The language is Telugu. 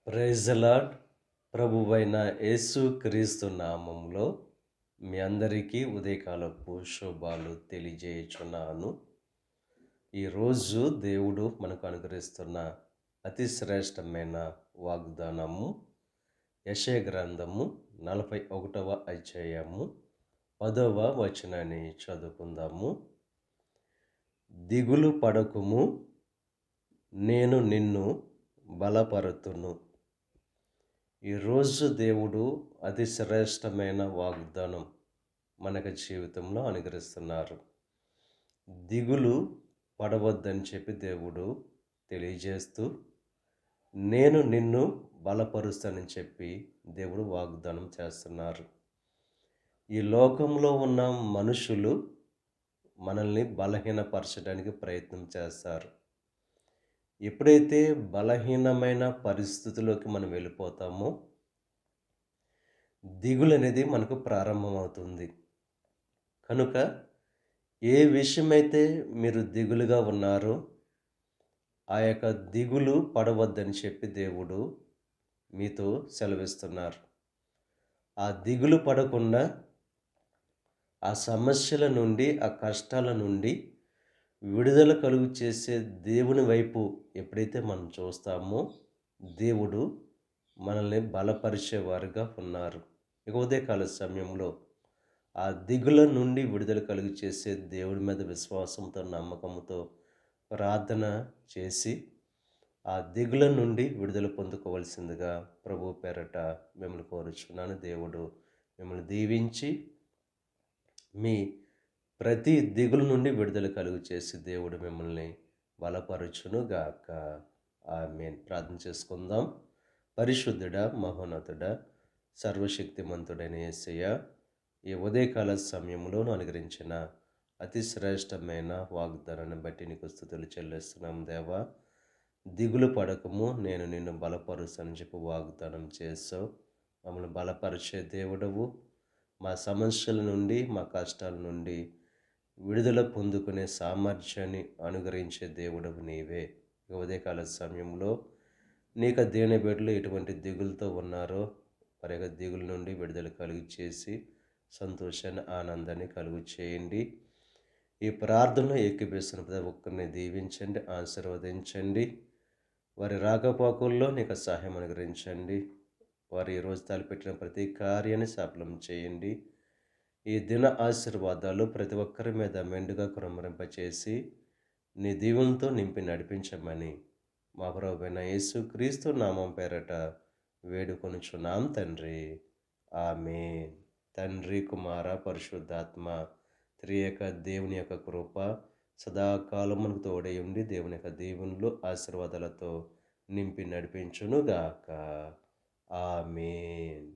Praise the lord. ప్రభువైన యేసు క్రీస్తు నామంలో మీ అందరికీ ఉదయకాలపు శుభాలు తెలియజేయుచున్నాను. ఈరోజు దేవుడు మనకు అనుగ్రహిస్తున్న అతి శ్రేష్టమైన వాగ్దానము యెషయా గ్రంథము 41వ అధ్యాయము 10వ వచనాన్ని చదువుకుందాము. దిగులు పడకుము, నేను నిన్ను బలపరుతును. ఈరోజు దేవుడు అతి శ్రేష్టమైన వాగ్దానం మనకు జీవితంలో అనుగ్రహిస్తున్నారు. దిగులు పడవద్దని చెప్పి దేవుడు తెలియజేస్తూ, నేను నిన్ను బలపరుస్తానని చెప్పి దేవుడు వాగ్దానం చేస్తున్నారు. ఈ లోకంలో ఉన్న మనుషులు మనల్ని బలహీనపరచడానికి ప్రయత్నం చేస్తారు. ఎప్పుడైతే బలహీనమైన పరిస్థితుల్లోకి మనం వెళ్ళిపోతామో దిగులు అనేది మనకు ప్రారంభమవుతుంది. కనుక ఏ విషయమైతే మీరు దిగులుగా ఉన్నారో ఆ యొక్క దిగులు పడవద్దని చెప్పి దేవుడు మీతో సెలవిస్తున్నారు. ఆ దిగులు పడకుండా ఆ సమస్యల నుండి, ఆ కష్టాల నుండి విడుదల కలుగు చేసే దేవుని వైపు ఎప్పుడైతే మనం చూస్తామో దేవుడు మనల్ని బలపరిచేవారుగా ఉన్నారు. ఇక ఉదయకాల సమయంలో ఆ దిగుల నుండి విడుదల కలుగు చేసే దేవుడి మీద విశ్వాసంతో, నమ్మకంతో ప్రార్థన చేసి ఆ దిగుల నుండి విడుదల పొందుకోవలసిందిగా ప్రభు పేరట మిమ్మల్ని కోరుచున్నాను. దేవుడు మిమ్మల్ని దీవించి మీ ప్రతి దిగులు నుండి విడుదల కలుగు చేసి దేవుడు మిమ్మల్ని బలపరచును గాక. ఆమేన్. ప్రార్థన చేసుకుందాం. పరిశుద్ధుడా, మహోన్నతుడా, సర్వశక్తిమంతుడైన యేసయ్య, ఈ ఉదయకాల సమయంలో అనుగ్రహించిన అతి శ్రేష్టమైన వాగ్దానాన్ని బట్టి నీకు స్తుతులు చెల్లిస్తున్నాం దేవా. దిగులు పడకము, నేను నిన్ను బలపరుస్తానని చెప్పి వాగ్దానం చేసావు. మమ్మల్ని బలపరిచే దేవుడవు. మా సమస్యల నుండి, మా కష్టాల నుండి విడుదల పొందుకునే సామర్థ్యాన్ని అనుగ్రహించే దేవుడవు నీవే. ఉదయకాల సమయంలో నీకు దేవుని బిడ్డలు ఎటువంటి దిగులతో ఉన్నారో వారి యొక్క దిగుల నుండి విడుదల కలుగు చేసి సంతోషాన్ని, ఆనందాన్ని కలుగు చేయండి. ఈ ప్రార్థనలో ఏకీభవిస్తున్న ప్రతి ఒక్కరిని దీవించండి, ఆశీర్వదించండి. వారి రాకపోకల్లో నీకు సహాయం అనుగ్రహించండి. వారు ఈరోజు తలపెట్టిన ప్రతి కార్యాన్ని సఫలం చేయండి. ఈ దిన ఆశీర్వాదాలు ప్రతి ఒక్కరి మీద మెండుగా కుమ్మరింపచేసి నీ దీవెనతో నింపి నడిపించమని మా ప్రభువైన యేసు క్రీస్తు నామం పేరట వేడుకొనుచున్నాం తండ్రి. ఆమేన్. తండ్రి, కుమార, పరిశుద్ధాత్మ త్రియేక దేవుని యొక్క కృప సదాకాలం మనకు తోడై ఉండి దేవుని యొక్క దీవెనలు, ఆశీర్వాదాలతో నింపి నడిపించునుగాక. ఆమేన్.